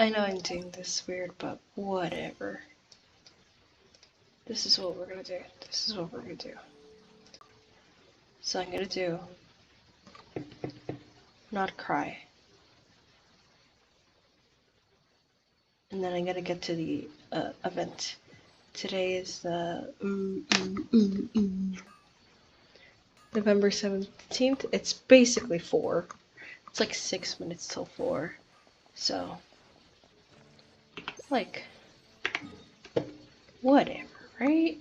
I know I'm doing this weird, but whatever. This is what we're gonna do. This is what we're gonna do. So I'm gonna do not cry. And then I'm gonna get to the event. Today is the November 17th. It's basically 4. It's like 6 minutes till 4. So, like, whatever, right?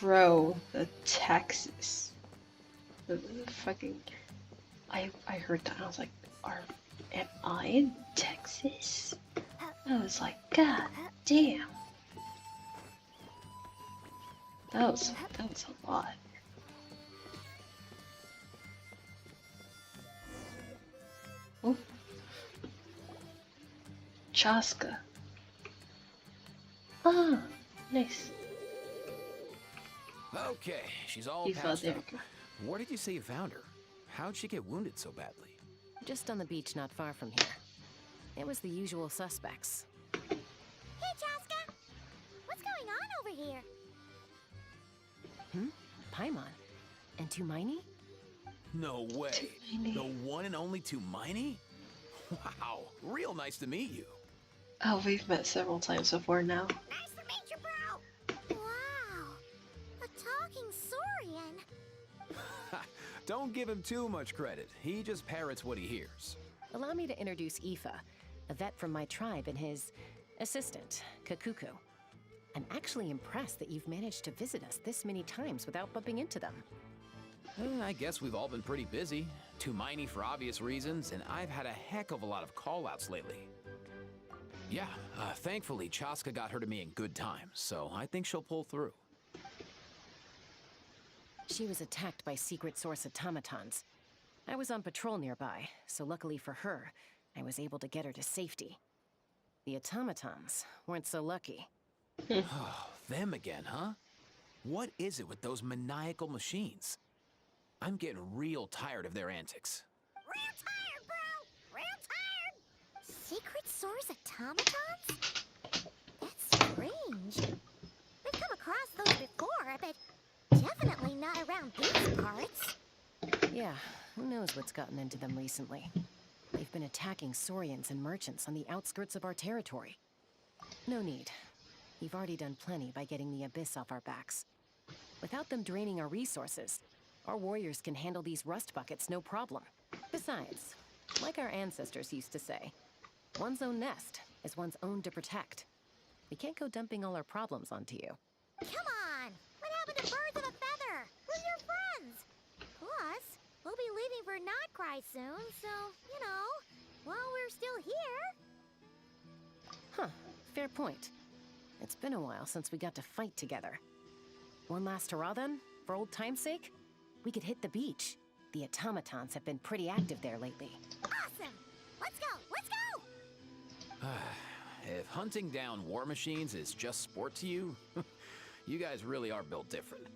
Bro, the Texas. The fucking. I heard that and I was like, am I in Texas? I was like, God damn. That was a lot. Oh. Chaska. Ah, nice. Okay, she's all You thought patched there up. we go. Where did you say you found her? How'd she get wounded so badly? Just on the beach not far from here. It was the usual suspects. Hey, Chaska! What's going on over here? Paimon. And Tumaini? No way. Tumaini. The one and only Tumaini? Wow, real nice to meet you. Oh, we've met several times before now. Nice to meet you, bro! Wow! A talking Saurian! Don't give him too much credit. He just parrots what he hears. Allow me to introduce Aoife, a vet from my tribe and his assistant, Kakuku. I'm actually impressed that you've managed to visit us this many times without bumping into them. I guess we've all been pretty busy. Tumaini for obvious reasons, and I've had a heck of a lot of call-outs lately. Yeah, thankfully Chaska got her to me in good time, so I think she'll pull through. She was attacked by secret source automatons. I was on patrol nearby, so luckily for her, I was able to get her to safety. The automatons weren't so lucky. Oh, them again, huh? What is it with those maniacal machines? I'm getting real tired of their antics. Real tired, bro! Real tired! Secret source automatons? That's strange. We've come across those before, but definitely not around these parts. Yeah, who knows what's gotten into them recently. They've been attacking Saurians and merchants on the outskirts of our territory. No need. We've already done plenty by getting the Abyss off our backs. Without them draining our resources, our warriors can handle these rust buckets no problem. Besides, like our ancestors used to say, one's own nest is one's own to protect. We can't go dumping all our problems onto you. Come on! What happened to birds of a feather? We're your friends! Plus, we'll be leaving for Not Krai soon, so, you know, while we're still here... Huh, fair point. It's been a while since we got to fight together. One last hurrah then, for old time's sake? We could hit the beach. The automatons have been pretty active there lately. Awesome! Let's go! Let's go! If hunting down war machines is just sport to you, you guys really are built different.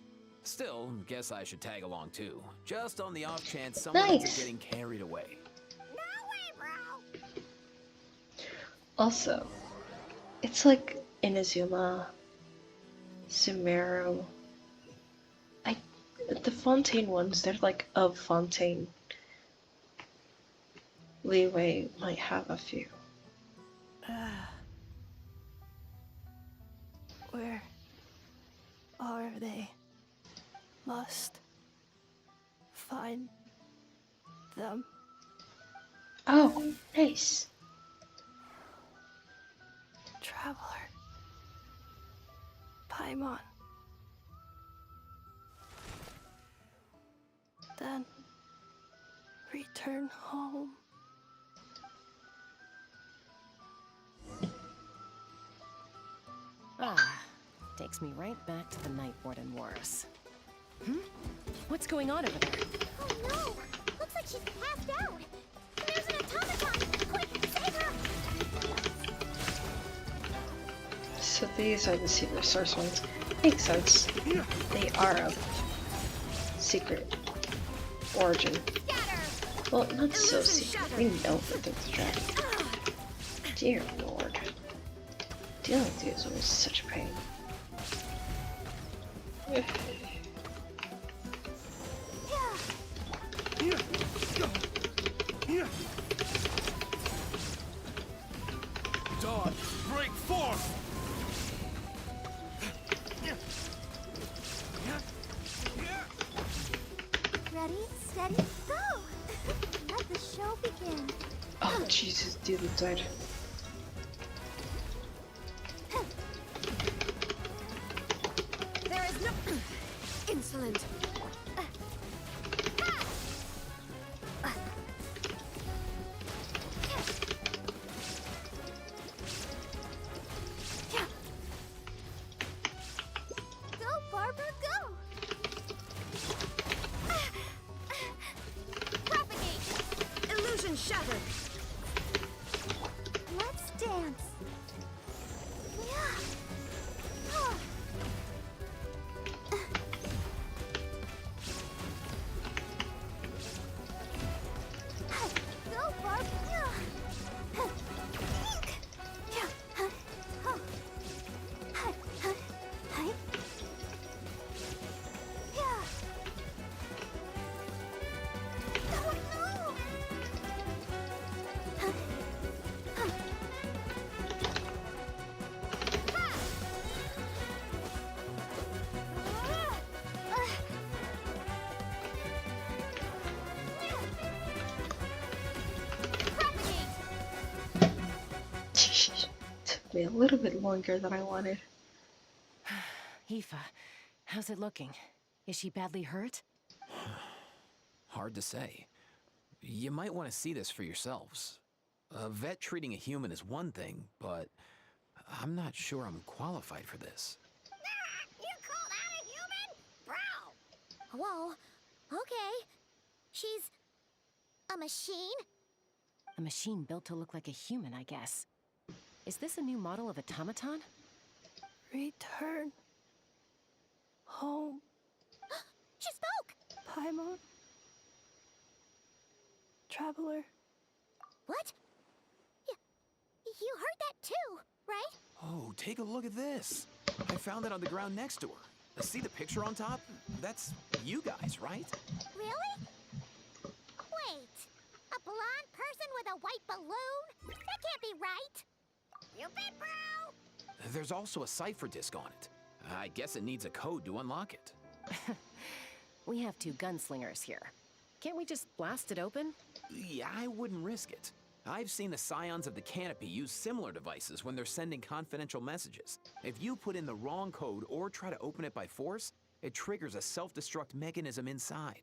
Still, guess I should tag along too, just on the off chance someone ends Nice. up getting carried away. No way, bro! Also, it's like Inazuma, Sumeru. The Fontaine ones, they're like of Fontaine. Leeway might have a few. Where are they? Must find them. Oh, nice. Traveler. Paimon. Then return home. Ah, takes me right back to the Night Warden Wars. What's going on over there? Oh no! Looks like she's passed out! And there's an automaton! Quick, save her! So these are the secret source ones. Makes sense. They are of secret origin. Well, not so secret. We know that things are trapped. Dear Lord. Dealing with these was such a pain. Dawn, break forth! Ready, steady, go! Let the show begin. Oh, Jesus, dude died. There is no... Insolent. Go, Barbara, go! Propagate! Illusion shattered. Let's dance. Yeah. Oh. Go, Barb. Yeah. Yeah. Oh. Hi. Yeah. Oh no. Took me a little bit longer than I wanted. Aoife, how's it looking? Is she badly hurt? Hard to say. You might want to see this for yourselves. A vet treating a human is one thing, but I'm not sure I'm qualified for this. You call that a human? Bro! Whoa. Okay. She's a machine? A machine built to look like a human, I guess. Is this a new model of automaton? Return home, She spoke! Paimon. Traveler. What? You heard that too, right? Oh, take a look at this. I found it on the ground next to her. See the picture on top? That's you guys, right? Really? Wait. A blonde person with a white balloon? That can't be right. You bet, bro! There's also a cipher disk on it. I guess it needs a code to unlock it. We have two gunslingers here. Can't we just blast it open? Yeah, I wouldn't risk it. I've seen the scions of the canopy use similar devices when they're sending confidential messages. If you put in the wrong code or try to open it by force, it triggers a self-destruct mechanism inside.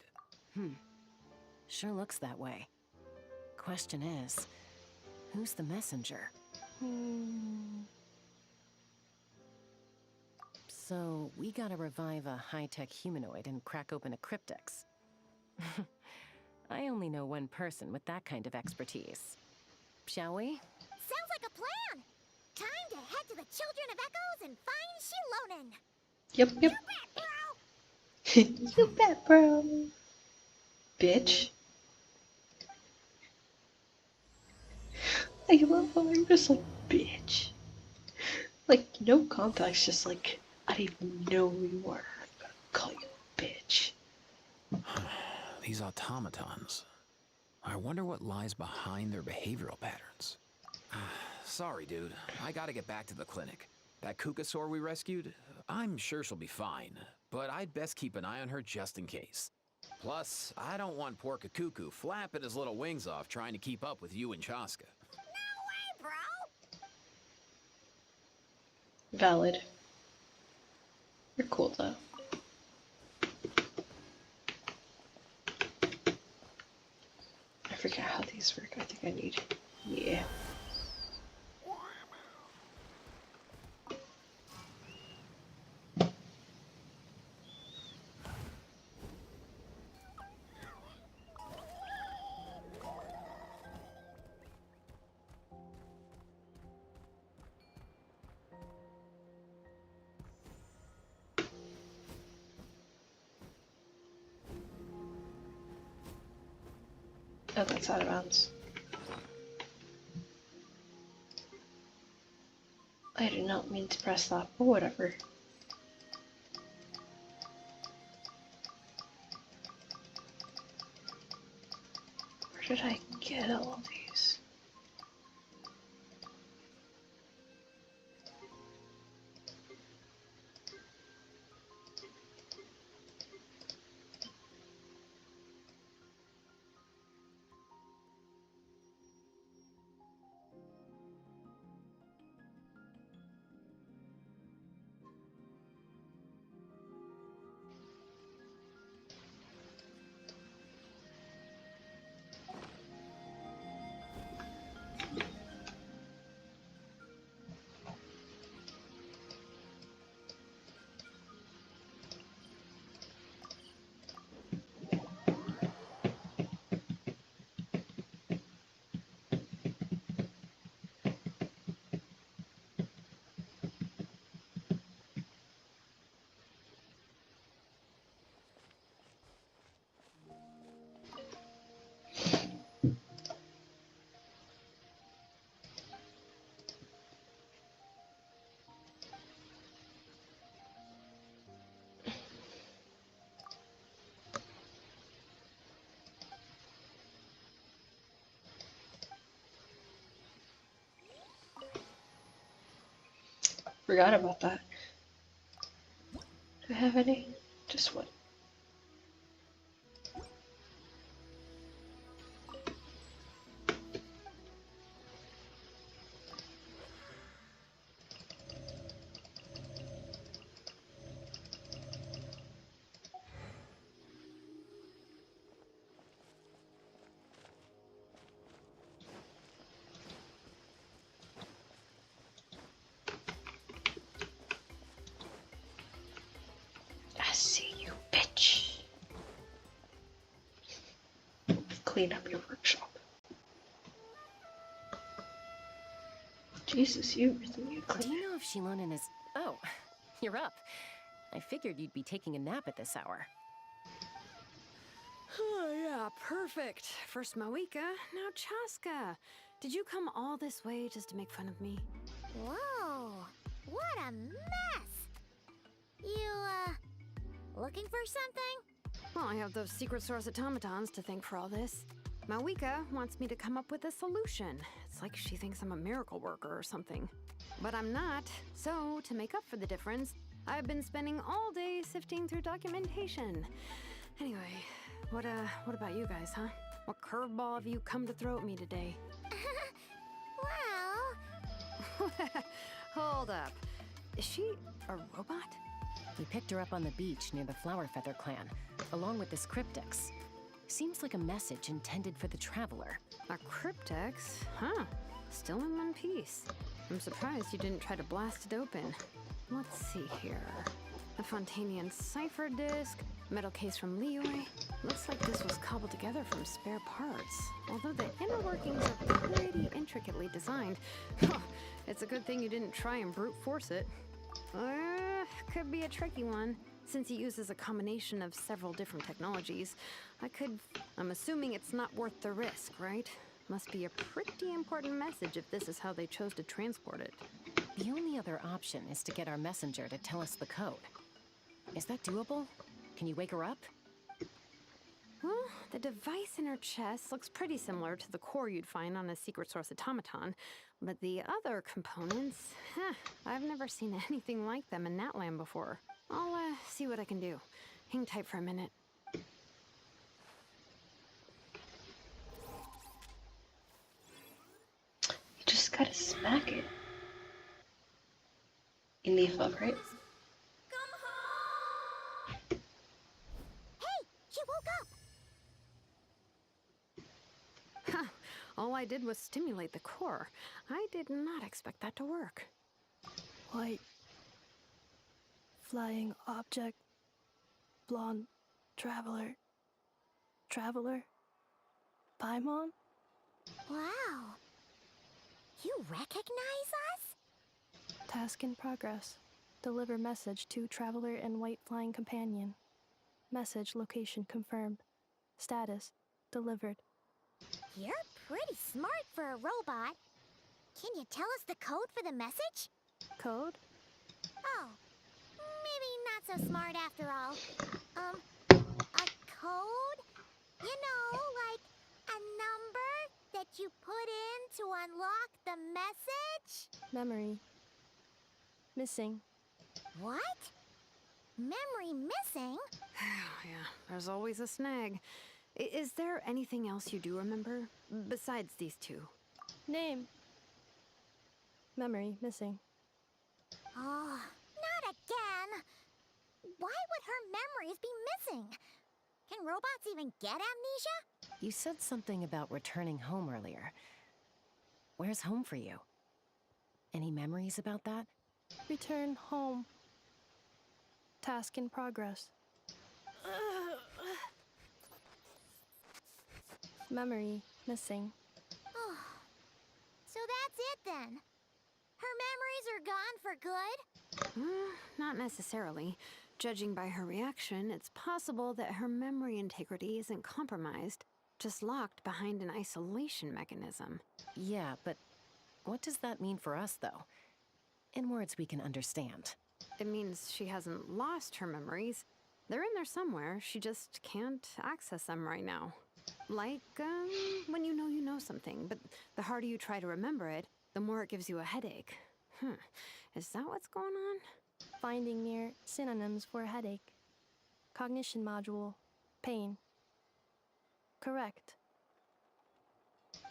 Sure looks that way. Question is, who's the messenger? So, we gotta revive a high-tech humanoid and crack open a cryptex. I only know one person with that kind of expertise. Shall we? Sounds like a plan! Time to head to the Children of Echoes and find Shilonen! Yep, yep. You bet, bro! You bet, bro. Bitch. I love how I'm just like, bitch. Like, no context, just like, I didn't even know who you were. I'm gonna call you a bitch. These automatons. I wonder what lies behind their behavioral patterns. Sorry, dude. I gotta get back to the clinic. That Kukasaur we rescued, I'm sure she'll be fine, but I'd best keep an eye on her just in case. Plus, I don't want poor Kakuku flapping his little wings off trying to keep up with you and Chaska. No way, bro! Valid. You're cool, though. I forget how these work. I think I need... Yeah. Oh, that's out of bounds. I did not mean to press that, but whatever. Where did I get all of these? Forgot about that. Do I have any? Just one. I see you, bitch. Clean up your workshop. Jesus, you really need to Do clean you know if Shilonen is... Oh, you're up. I figured you'd be taking a nap at this hour. Oh, yeah, perfect. First Mawika, now Chaska. Did you come all this way just to make fun of me? Whoa, what a mess! You, looking for something? Well, I have those secret source automatons to thank for all this. Mawika wants me to come up with a solution. It's like she thinks I'm a miracle worker or something. But I'm not, so to make up for the difference, I've been spending all day sifting through documentation. Anyway, what about you guys, huh? What curveball have you come to throw at me today? Well... Hold up. Is she a robot? We picked her up on the beach near the Flower Feather clan, along with this cryptex. Seems like a message intended for the traveler. A cryptex? Huh. Still in one piece. I'm surprised you didn't try to blast it open. Let's see here. A Fontanian cipher disk, metal case from Leoy. Looks like this was cobbled together from spare parts. Although the inner workings are pretty intricately designed. It's a good thing you didn't try and brute force it. Could be a tricky one, since he uses a combination of several different technologies. I'm assuming it's not worth the risk, right? Must be a pretty important message if this is how they chose to transport it. The only other option is to get our messenger to tell us the code. Is that doable? Can you wake her up? Well, the device in her chest looks pretty similar to the core you'd find on a secret source automaton, but the other components, I've never seen anything like them in Natlan before. I'll see what I can do. Hang tight for a minute. You just gotta smack it. In the above, right? Hey, she woke up! Huh. All I did was stimulate the core. I did not expect that to work. White. Flying object. Blonde. Traveler. Traveler. Paimon? Wow. You recognize us? Task in progress. Deliver message to Traveler and White Flying Companion. Message location confirmed. Status delivered. You're pretty smart for a robot. Can you tell us the code for the message? Code? Oh, maybe not so smart after all. A code? You know, like a number that you put in to unlock the message? Memory. Missing. What? Memory missing? Yeah, there's always a snag. Is there anything else you do remember? Besides these two? Name. Memory missing. Oh, not again! Why would her memories be missing? Can robots even get amnesia? You said something about returning home earlier. Where's home for you? Any memories about that? Return home. Task in progress. Memory missing. Oh, so that's it then. Her memories are gone for good? Not necessarily. Judging by her reaction, it's possible that her memory integrity isn't compromised, just locked behind an isolation mechanism. Yeah, but what does that mean for us, though? In words we can understand. It means she hasn't lost her memories. They're in there somewhere, she just can't access them right now. Like, when you know something, but the harder you try to remember it, the more it gives you a headache. Is that what's going on? Finding near synonyms for headache. Cognition module. Pain. Correct.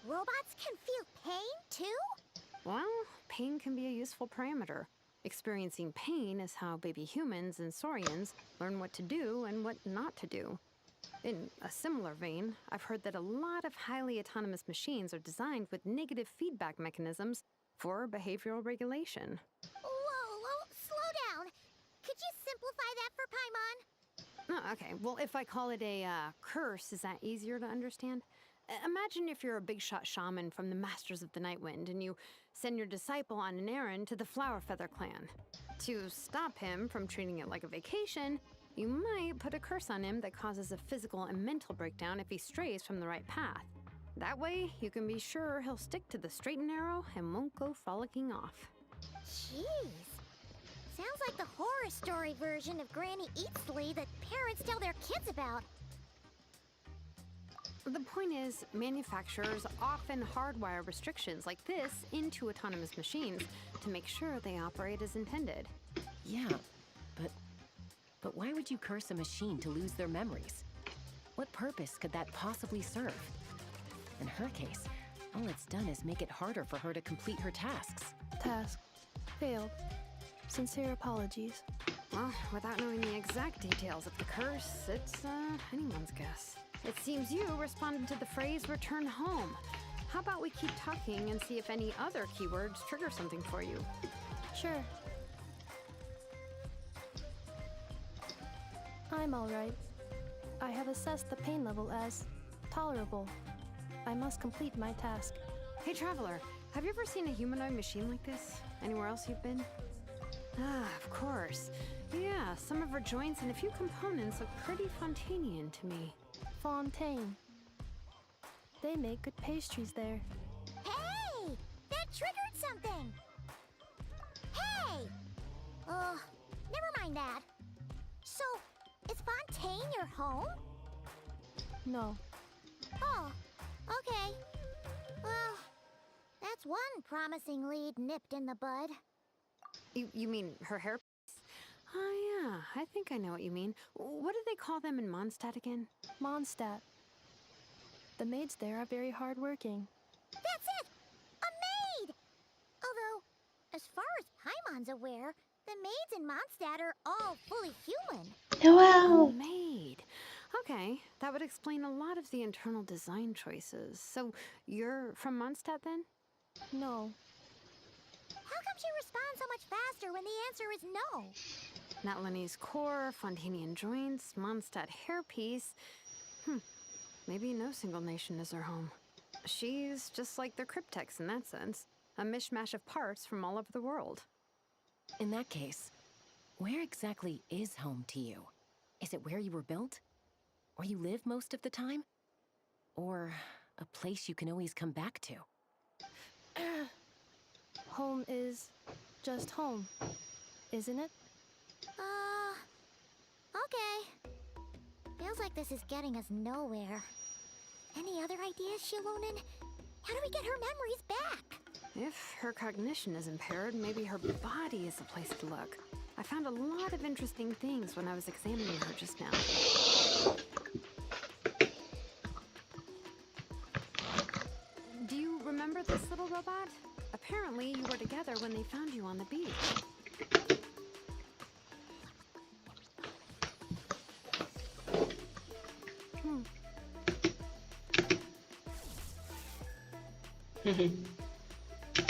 Robots can feel pain too? Well, pain can be a useful parameter. Experiencing pain is how baby humans and saurians learn what to do and what not to do. In a similar vein, I've heard that a lot of highly autonomous machines are designed with negative feedback mechanisms for behavioral regulation. Whoa, slow down. Could you simplify that for Paimon? Oh, okay, well, if I call it a curse, is that easier to understand? Imagine if you're a big shot shaman from the Masters of the Night Wind and you send your disciple on an errand to the Flower Feather clan. To stop him from treating it like a vacation, you might put a curse on him that causes a physical and mental breakdown if he strays from the right path. That way, you can be sure he'll stick to the straight and narrow and won't go frolicking off. Jeez. Sounds like the horror story version of Granny Eatsley that parents tell their kids about. The point is, manufacturers often hardwire restrictions like this into autonomous machines to make sure they operate as intended. Yeah, but why would you curse a machine to lose their memories? What purpose could that possibly serve? In her case, all it's done is make it harder for her to complete her tasks. Task. Failed. Sincere apologies. Well, without knowing the exact details of the curse, it's anyone's guess. It seems you responded to the phrase return home. How about we keep talking and see if any other keywords trigger something for you? Sure. I'm alright. I have assessed the pain level as tolerable. I must complete my task. Hey, Traveler, have you ever seen a humanoid machine like this? Anywhere else you've been? Ah, of course. Yeah, some of her joints and a few components look pretty Fontanian to me. Fontaine. They make good pastries there. Hey! That triggered something! Hey! Never mind that. So, is Fontaine your home? No. Oh, okay. Well, that's one promising lead nipped in the bud. You mean her hairpiece? Oh yeah, I think I know what you mean. What do they call them in Mondstadt again? Mondstadt. The maids there are very hardworking. That's it! A maid! Although, as far as Paimon's aware, the maids in Mondstadt are all fully human. Noelle! Maid. Okay, that would explain a lot of the internal design choices. So, you're from Mondstadt then? No. How come she responds so much faster when the answer is no? Natlanese core, Fontanian joints, Mondstadt hairpiece. Maybe no single nation is her home. She's just like the Cryptex in that sense. A mishmash of parts from all over the world. In that case, where exactly is home to you? Is it where you were built? Where you live most of the time? Or A place you can always come back to. Home is just home, isn't it? Okay. Feels like this is getting us nowhere. Any other ideas, Shilonen? How do we get her memories back? If her cognition is impaired, maybe her body is the place to look. I found a lot of interesting things when I was examining her just now. Do you remember this little robot? Apparently, you were together when they found you on the beach.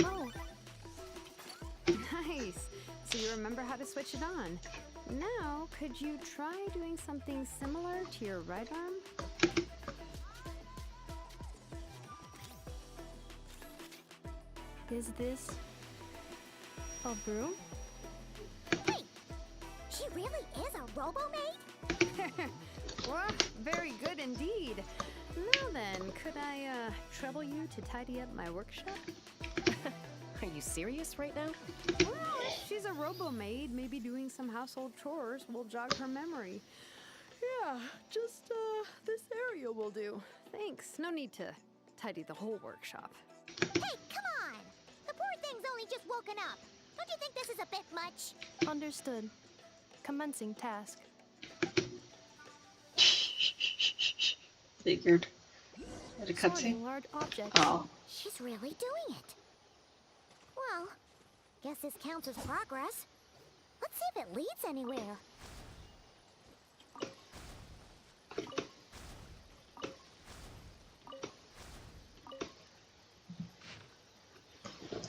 Oh, Nice. So you remember how to switch it on. Now, could you try doing something similar to your right arm? is this a broom? Hey! She really is a robo-maid? Well, very good indeed. Now then, could I trouble you to tidy up my workshop? Are you serious right now? Well, she's a robo-maid. Maybe doing some household chores will jog her memory. Yeah, just this area will do. Thanks. No need to tidy the whole workshop. Hey, come on! The poor thing's only just woken up. Don't you think this is a bit much? Understood. Commencing task. Figured. Had a Sorting cutscene? large objects. Oh. She's really doing it. Well, guess this counts as progress. Let's see if it leads anywhere.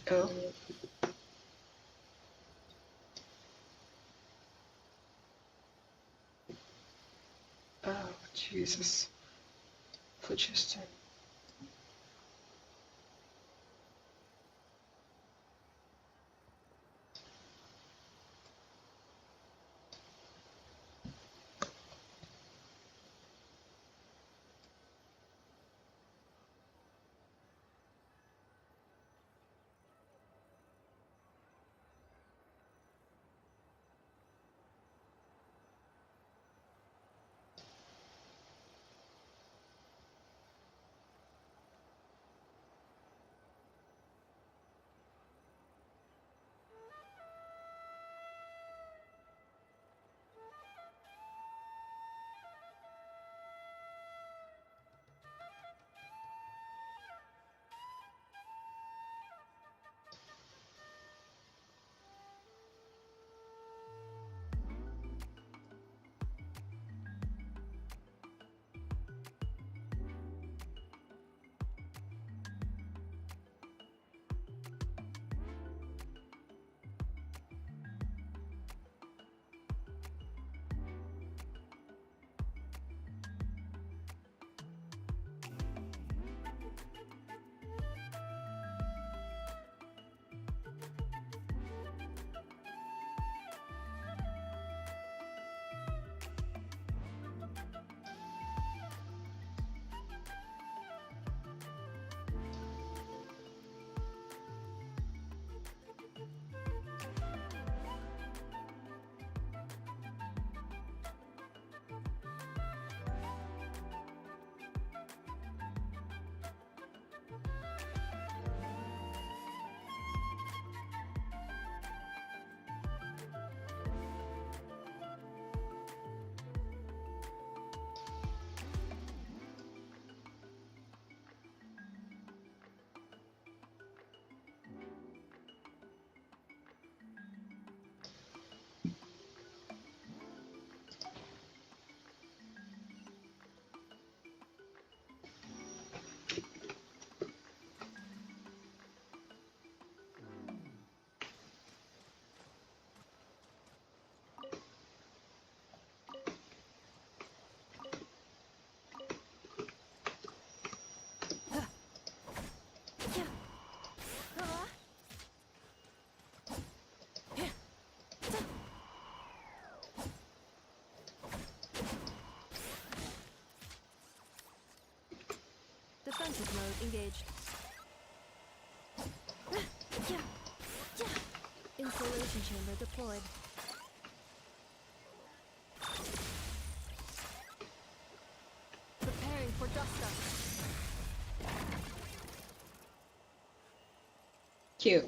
Oh. Oh, Jesus. Phlogiston. Defensive mode engaged. Insulation chamber deployed. Preparing for dust up. Cute.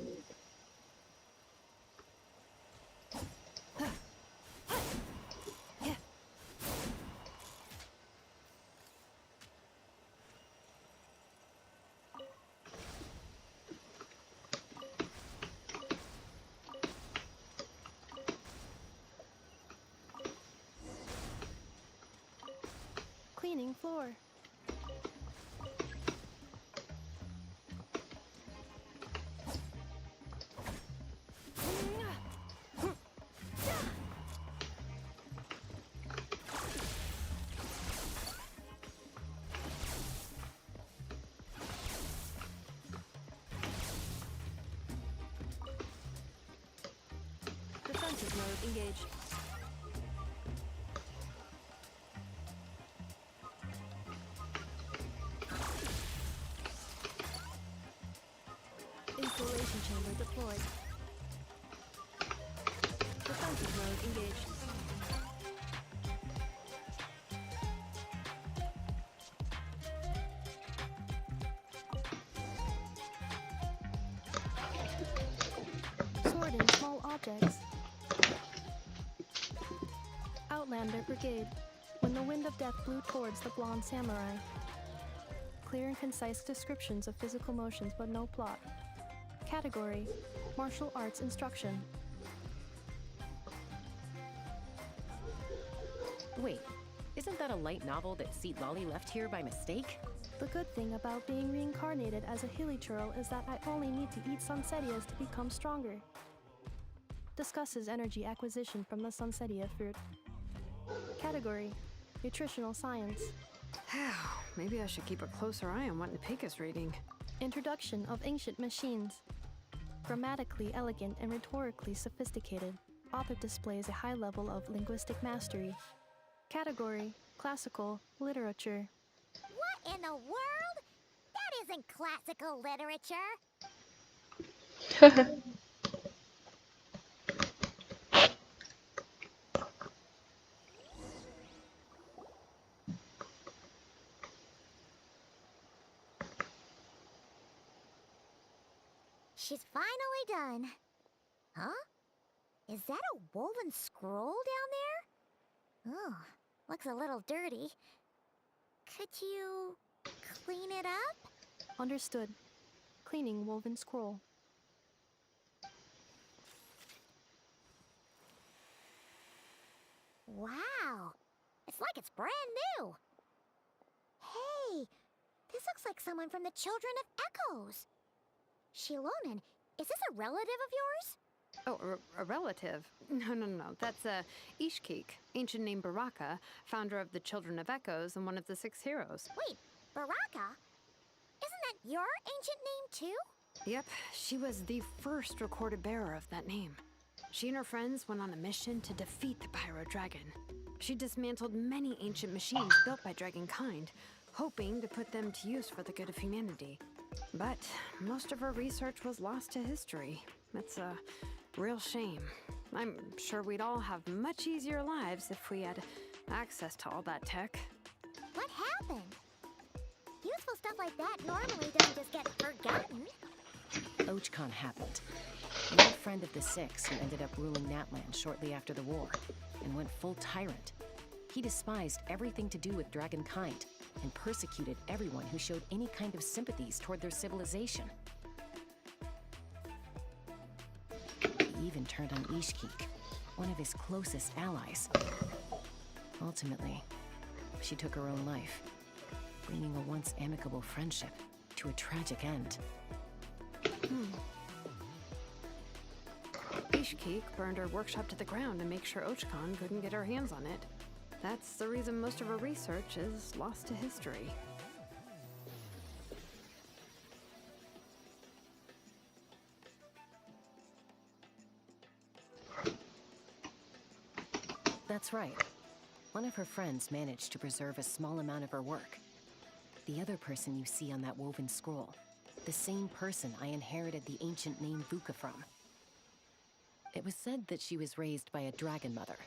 Cleaning floor. Defensive mode engaged. Insulation chamber deployed. Defensive mode engaged. Sorting small objects. Outlander Brigade. When the wind of death blew towards the blonde samurai. Clear and concise descriptions of physical motions but no plot. Category: Martial Arts Instruction. Wait, isn't that a light novel that Seat Lolly left here by mistake? The good thing about being reincarnated as a hilly churl is that I only need to eat sunsettias to become stronger. Discusses energy acquisition from the sunsettia fruit. Category: Nutritional Science. Maybe I should keep a closer eye on what Nipik is reading. Introduction of Ancient Machines. Grammatically elegant and rhetorically sophisticated, author displays a high level of linguistic mastery. Category: Classical Literature. What in the world? That isn't classical literature. She's finally done. Huh? Is that a woven scroll down there? Oh, looks a little dirty. Could you clean it up? Understood. Cleaning woven scroll. Wow, it's like it's brand new. Hey, this looks like someone from the Children of Echoes. Shilonen, is this a relative of yours? Oh, a relative? No. That's Ishkik, ancient name Baraka, founder of the Children of Echoes and one of the 6 heroes. Wait, Baraka? Isn't that your ancient name too? Yep, she was the first recorded bearer of that name. She and her friends went on a mission to defeat the Pyro Dragon. She dismantled many ancient machines built by Dragonkind, hoping to put them to use for the good of humanity. But most of her research was lost to history. It's a real shame. I'm sure we'd all have much easier lives if we had access to all that tech. What happened? Useful stuff like that normally doesn't just get forgotten. Ochcon happened. An old friend of the 6 who ended up ruling Natlan shortly after the war, and went full tyrant. He despised everything to do with Dragonkind, and persecuted everyone who showed any kind of sympathies toward their civilization. He even turned on Ishkik, one of his closest allies. Ultimately, she took her own life, bringing a once amicable friendship to a tragic end. Ishkik burned her workshop to the ground to make sure Ochcon couldn't get her hands on it. That's the reason most of her research is lost to history. That's right. One of her friends managed to preserve a small amount of her work. The other person you see on that woven scroll. The same person I inherited the ancient name Vuka from. It was said that she was raised by a dragon mother,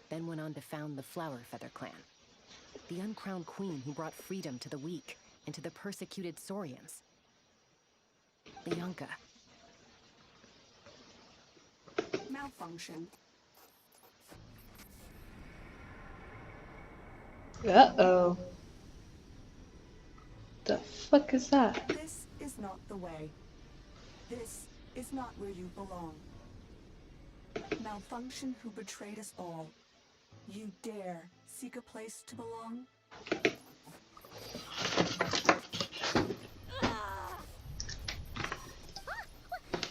then went on to found the Flower Feather clan. The uncrowned queen who brought freedom to the weak and to the persecuted Saurians. Bianca. Malfunction. Uh-oh. The fuck is that? This is not the way. This is not where you belong. Malfunction who betrayed us all. You dare seek a place to belong?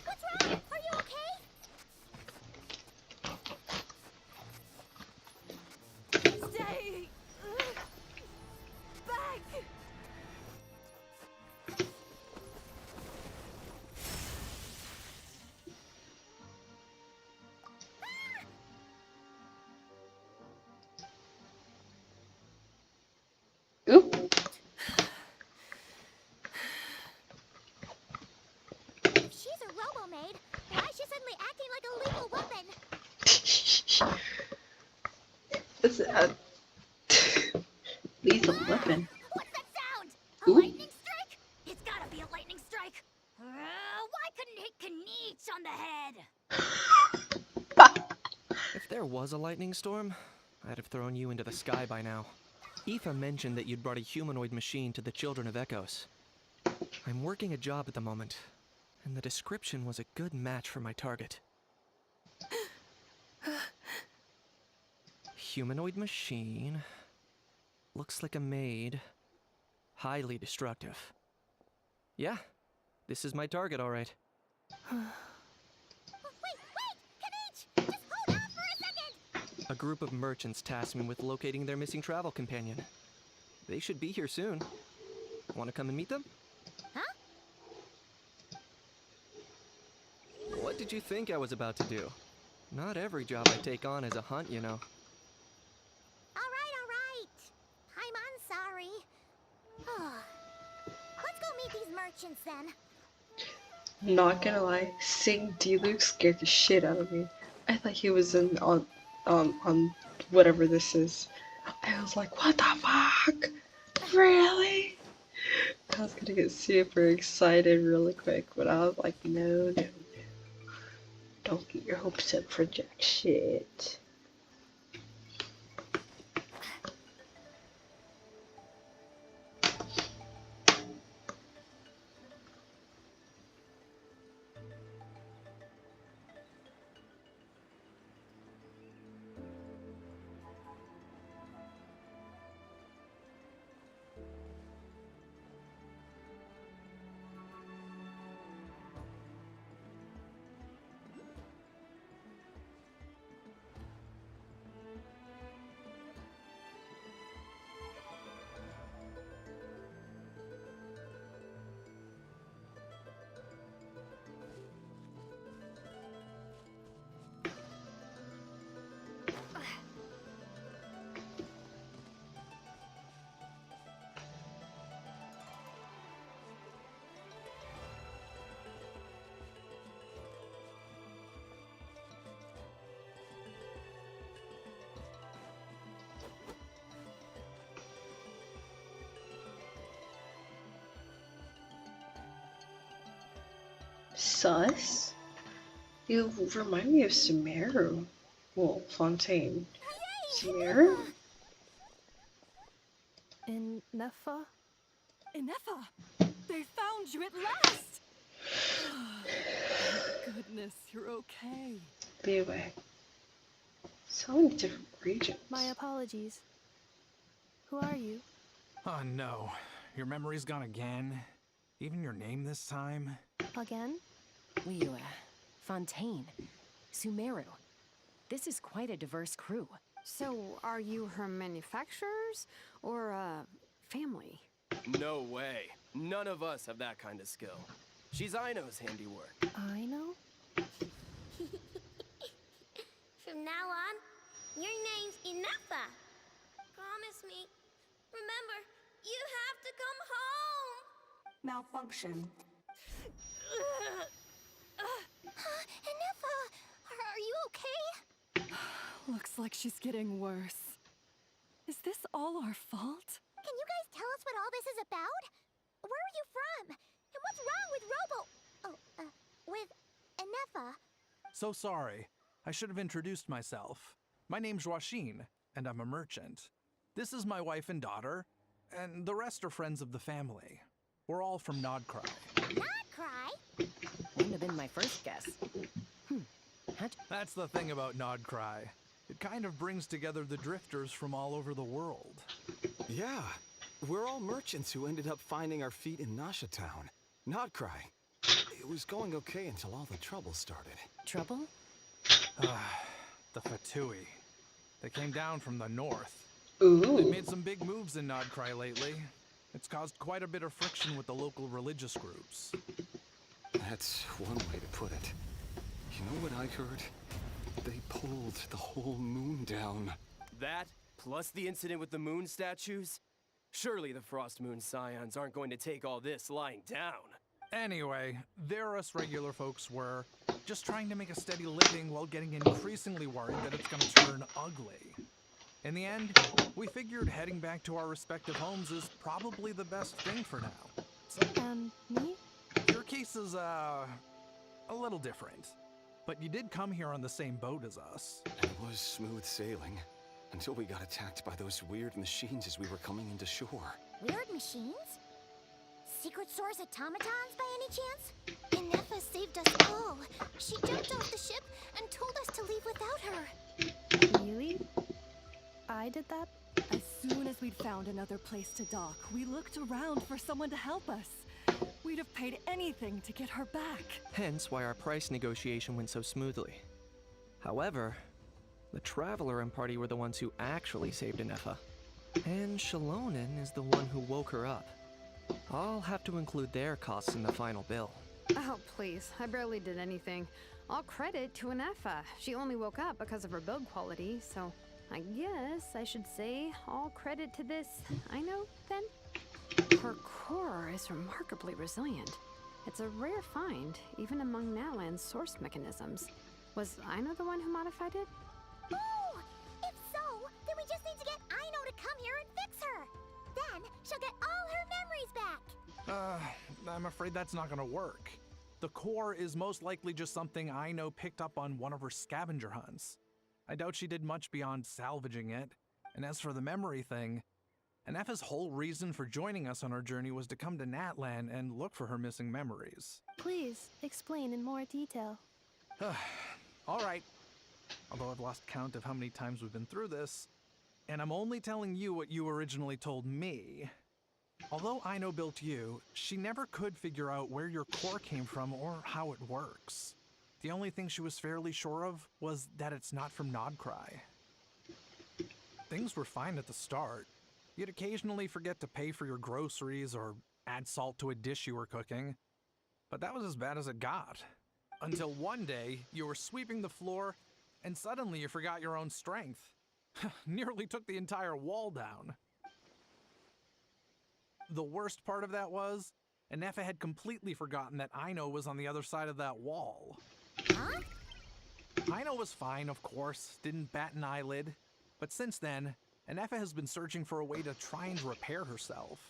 What's wrong? Are you okay? Stay back. Oop. If she's a robo-maid, why is she suddenly acting like a lethal weapon? It's a lethal weapon. What's that sound? A Ooh. lightning strike? It's gotta be a lightning strike. Why couldn't it hit Kniech on the head? If there was a lightning storm, I'd have thrown you into the sky by now. Aoife mentioned that you'd brought a humanoid machine to the Children of Echoes. I'm working a job at the moment, and the description was a good match for my target. Humanoid machine. Looks like a maid. Highly destructive. Yeah, this is my target, all right. Wait! Kniech! Just hold on for a second! A group of merchants tasked me with locating their missing travel companion. They should be here soon. Want to come and meet them? Huh? What did you think I was about to do? Not every job I take on is a hunt, you know. All right. I'm sorry. Let's go meet these merchants then. Not gonna lie, seeing D-Luke scared the shit out of me. I thought he was on whatever this is. I was like, what the fuck? Really? I was gonna get super excited really quick, but I was like, no. Don't get your hopes up for jack shit. Sus? You remind me of Sumeru. Well, Fontaine. Sumeru? In Nefa? Inefa! They found you at last! Thank goodness you're okay. Be away. So many different regions. My apologies. Who are you? Oh no. Your memory's gone again? Even your name this time? Again? Liua, Fontaine, Sumeru. This is quite a diverse crew. So, are you her manufacturers or family? No way. None of us have that kind of skill. She's Aino's handiwork. I know? From now on, your name's Inefa. Promise me. Remember, You have to come home! Malfunction. Enifa, are you okay? Looks like she's getting worse. Is this all our fault? Can you guys tell us what all this is about? Where are you from? And what's wrong with with Enifa? So sorry. I should have introduced myself. My name's Joachine, and I'm a merchant. This is my wife and daughter, and the rest are friends of the family. We're all from Krai. Not Krai! Wouldn't have been my first guess. That's the thing about Krai. It kind of brings together the drifters from all over the world. Yeah, we're all merchants who ended up finding our feet in Nasha Town. Not Krai. It was going okay until all the trouble started. Trouble? The Fatui. They came down from the north. Ooh. They've made some big moves in Krai lately. It's caused quite a bit of friction with the local religious groups. That's one way to put it. You know what I heard? They pulled the whole moon down. That, plus the incident with the moon statues? Surely the Frost Moon Scions aren't going to take all this lying down. Anyway, there us regular folks were just trying to make a steady living while getting increasingly worried that it's gonna turn ugly. In the end, we figured heading back to our respective homes is probably the best thing for now. So, And me? your case is, a little different. But you did come here on the same boat as us. It was smooth sailing until we got attacked by those weird machines as we were coming into shore. Weird machines? Secret Source automatons by any chance? Enifa saved us all. She jumped off the ship and told us to leave without her. Really? I did that? As soon as we'd found another place to dock, we looked around for someone to help us. We'd have paid anything to get her back. Hence why our price negotiation went so smoothly. However, the Traveler and party were the ones who actually saved Enifa. And Shalonen is the one who woke her up. I'll have to include their costs in the final bill. Oh, please. I barely did anything. All credit to Enifa. She only woke up because of her build quality, so I guess I should say all credit to this Aino, then? Her core is remarkably resilient. It's a rare find, even among Nalan's source mechanisms. Was Aino the one who modified it? Ooh! If so, then we just need to get Aino to come here and fix her. Then she'll get all her memories back. I'm afraid that's not gonna work. The core is most likely just something Aino picked up on one of her scavenger hunts. I doubt she did much beyond salvaging it. And as for the memory thing, Enifa's whole reason for joining us on our journey was to come to Natlan and look for her missing memories. Please explain in more detail. All right. Although I've lost count of how many times we've been through this, and I'm only telling you what you originally told me. Although Aino built you, she never could figure out where your core came from or how it works. The only thing she was fairly sure of was that it's not from Krai. Things were fine at the start. You'd occasionally forget to pay for your groceries or add salt to a dish you were cooking. But that was as bad as it got. Until one day, you were sweeping the floor, and suddenly you forgot your own strength. Nearly took the entire wall down. The worst part of that was, Enifa had completely forgotten that Aino was on the other side of that wall. Huh? Aino was fine, of course, didn't bat an eyelid. But since then, Enifa has been searching for a way to try and repair herself.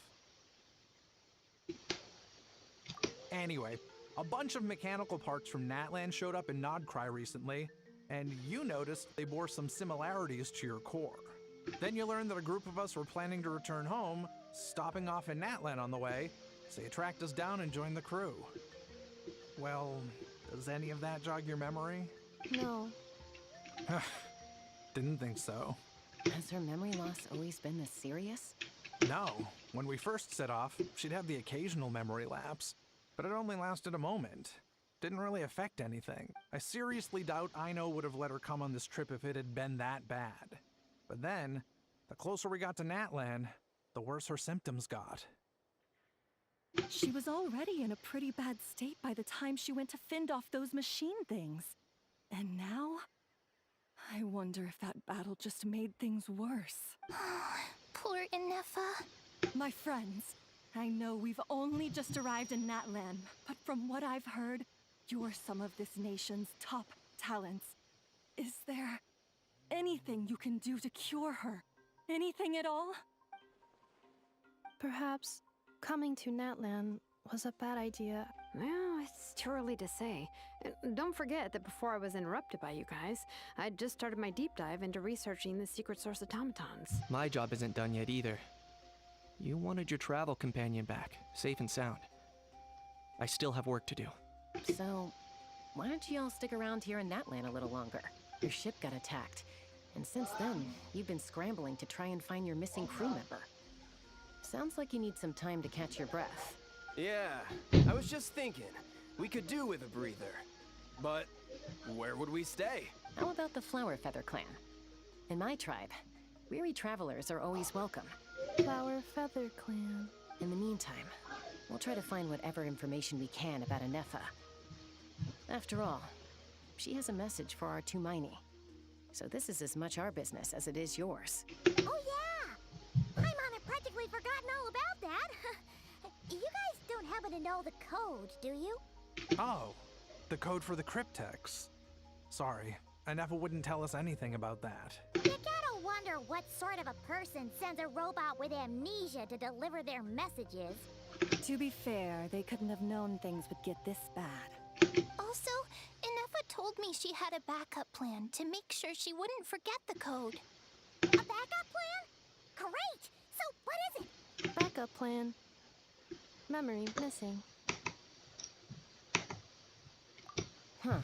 Anyway, a bunch of mechanical parts from Natlan showed up in Krai recently, and you noticed they bore some similarities to your core. Then you learned that a group of us were planning to return home, stopping off in Natlan on the way, so you tracked us down and joined the crew. Well, does any of that jog your memory? No. Didn't think so. Has her memory loss always been this serious? No. When we first set off, she'd have the occasional memory lapse, but it only lasted a moment. Didn't really affect anything. I seriously doubt Aino would have let her come on this trip if it had been that bad. But then, the closer we got to Natlan, the worse her symptoms got. She was already in a pretty bad state by the time she went to fend off those machine things. And now? I wonder if that battle just made things worse. Poor Enifa. My friends, I know we've only just arrived in Natlan, but from what I've heard, you're some of this nation's top talents. Is there anything you can do to cure her? Anything at all? Perhaps coming to Natlan was a bad idea. Well, it's too early to say. Don't forget that before I was interrupted by you guys, I'd just started my deep dive into researching the secret source automatons. My job isn't done yet either. You wanted your travel companion back, safe and sound. I still have work to do. So, why don't you all stick around here in Natlan a little longer? Your ship got attacked, and since then, you've been scrambling to try and find your missing crew member. Sounds like you need some time to catch your breath. Yeah, I was just thinking, we could do with a breather. But where would we stay? How about the Flower Feather Clan? In my tribe, weary travelers are always welcome. Flower Feather Clan. In the meantime, we'll try to find whatever information we can about Anefa. After all, she has a message for our Tumaini. So this is as much our business as it is yours. Oh yeah! Paimon had practically forgotten all about that. You guys don't happen to know the code, do you? Oh, the code for the cryptex. Sorry, Anefa wouldn't tell us anything about that. You gotta wonder what sort of a person sends a robot with amnesia to deliver their messages. To be fair, they couldn't have known things would get this bad. Also, Inefa told me she had a backup plan to make sure she wouldn't forget the code. A backup plan? Great! So what is it? Backup plan. Memory missing. Huh.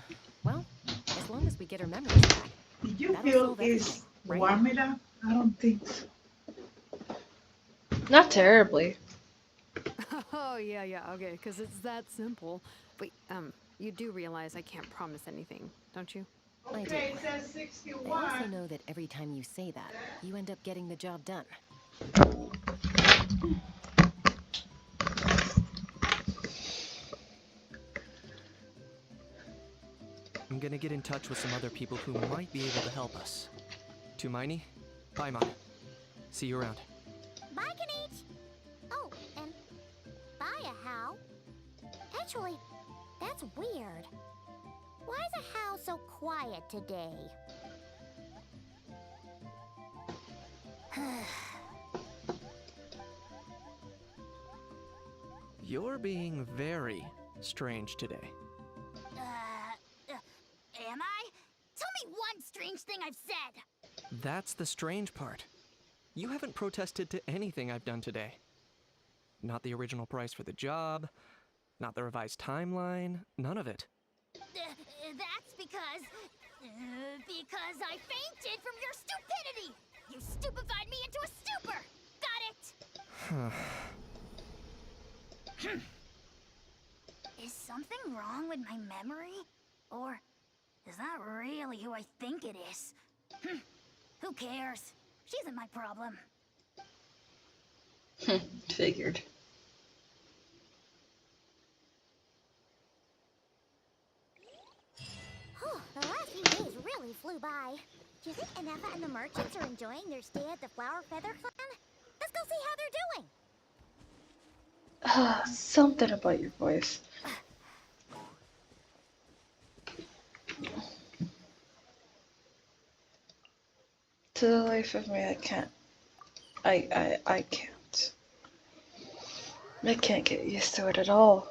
Well, as long as we get her memories back. Did you that'll feel solve it's everything, right? warm enough? I don't think so. Not terribly. Oh, yeah, okay, because it's that simple. Wait, you do realize I can't promise anything, don't you? I do. Okay, it says I 61. also know that every time you say that, you end up getting the job done. I'm gonna get in touch with some other people who might be able to help us. Tumaini, Paimon. See you around. Bye, Kanich! Oh, and bye, Ahau. Actually, that's weird. Why is Ahau so quiet today? You're being very strange today. Am I? Tell me one strange thing I've said! That's the strange part. You haven't protested to anything I've done today. Not the original price for the job, not the revised timeline, none of it. That's because I fainted from your stupidity! You stupefied me into a stupor! Got it? Is something wrong with my memory? Or is that really who I think it is? Who cares? She isn't my problem. Figured. The last few days really flew by. Do you think Anefa and the merchants are enjoying their stay at the Flower Feather Clan? Let's go see how they're doing. Something about your voice. To the life of me, I can't. I can't. I can't get used to it at all.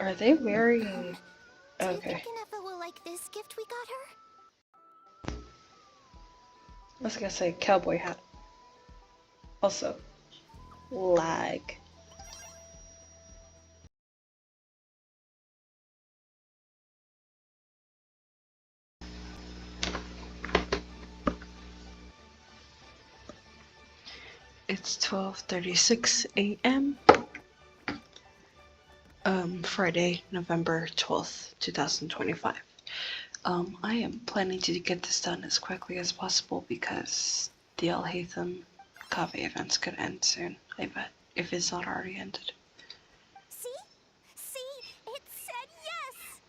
Are they wearing... Do you Okay. think Inefa will like this gift we got her? I was gonna say cowboy hat. Also, lag. It's 12:36 a.m. Friday, November 12th, 2025. I am planning to get this done as quickly as possible because the Al Hatham Kave events could end soon, I bet, if it's not already ended. See? See? It said yes!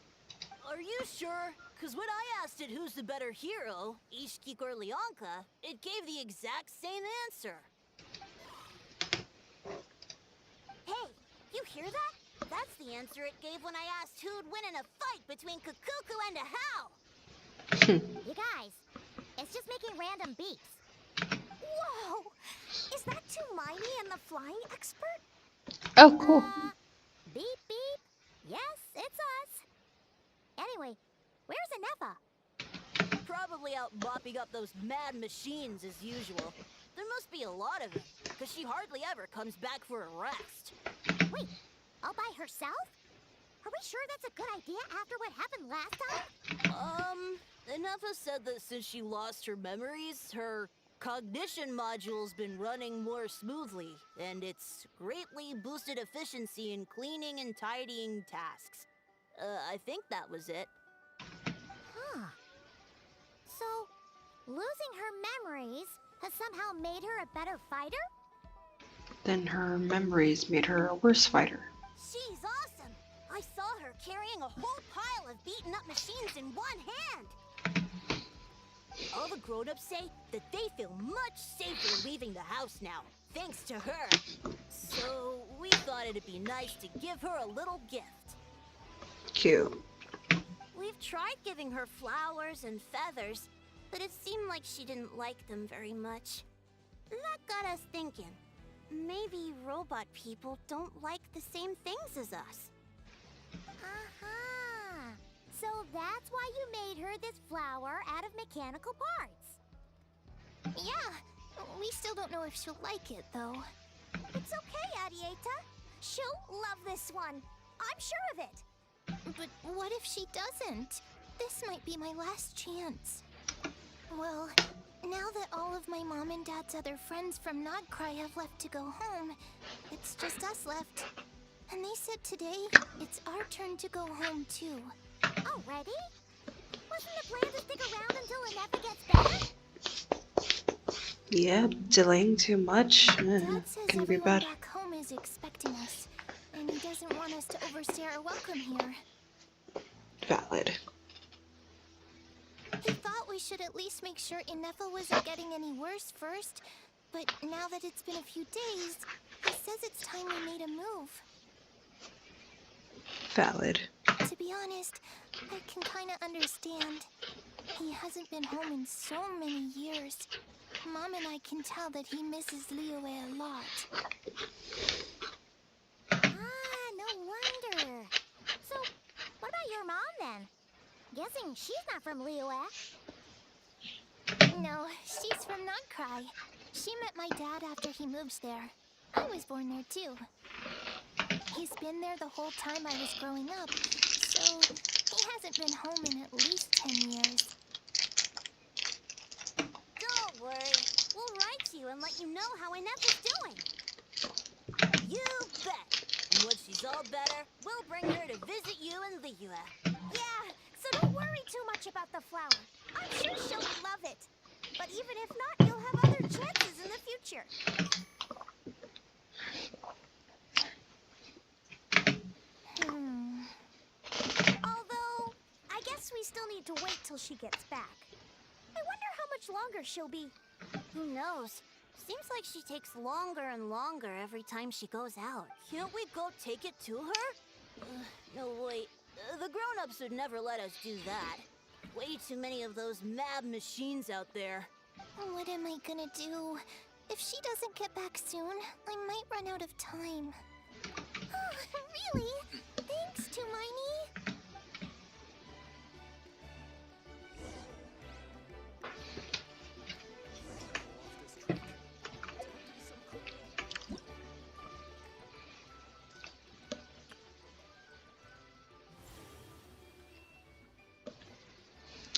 Are you sure? Because when I asked it who's the better hero, Ishkik or Leonka, it gave the exact same answer. Hey, you hear that? That's the answer it gave when I asked who'd win in a fight between Kukuku and a Hal. You guys, it's just making random beeps. Whoa! Is that Tumaini and the flying expert? Oh, cool. Beep beep. Yes, it's us. Anyway, where's Anefa? Probably out mopping up those mad machines as usual. There must be a lot of them, because she hardly ever comes back for a rest. Wait, all by herself? Are we sure that's a good idea after what happened last time? Anefa said that since she lost her memories, her cognition module's been running more smoothly, and it's greatly boosted efficiency in cleaning and tidying tasks. I think that was it. Huh. So, losing her memories has somehow made her a better fighter? Then her memories made her a worse fighter. She's awesome! I saw her carrying a whole pile of beaten up machines in one hand! All the grown-ups say that they feel much safer leaving the house now, thanks to her. So, we thought it'd be nice to give her a little gift. Cute. We've tried giving her flowers and feathers, but it seemed like she didn't like them very much. That got us thinking. Maybe robot people don't like the same things as us. Aha! So that's why you made her this flower out of mechanical parts. Yeah, we still don't know if she'll like it, though. It's okay, Arieta. She'll love this one. I'm sure of it. But what if she doesn't? This might be my last chance. Well, now that all of my mom and dad's other friends from Krai have left to go home, it's just us left. And they said today, it's our turn to go home too. Already? Wasn't the plan to stick around until Anefa gets better? Yeah, delaying too much Dad says can be everyone bad. back home is expecting us, and he doesn't want us to overstay our welcome here. Valid. He thought we should at least make sure Anefa wasn't getting any worse first, but now that it's been a few days, he says it's time we made a move. Valid. To be honest, I can kinda understand. He hasn't been home in so many years. Mom and I can tell that he misses Liyue a lot. Ah, no wonder. So, what about your mom then? Guessing she's not from Liyue. No, she's from Krai. She met my dad after he moved there. I was born there too. He's been there the whole time I was growing up, so he hasn't been home in at least 10 years. Don't worry. We'll write to you and let you know how Anefa's doing. You bet! And when she's all better, we'll bring her to visit you in Liyue. Yeah, so don't worry too much about the flower. I'm sure she'll love it. But even if not, you'll have other chances in the future. Although, I guess we still need to wait till she gets back. I wonder how much longer she'll be. Who knows? Seems like she takes longer and longer every time she goes out. Can't we go take it to her? No, wait. The grown-ups would never let us do that. Way too many of those mad machines out there. What am I gonna do? If she doesn't get back soon, I might run out of time. Really? Thanks, Tumaini.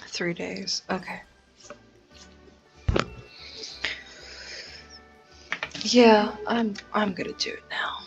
Three days. Okay. Yeah, I'm gonna do it now.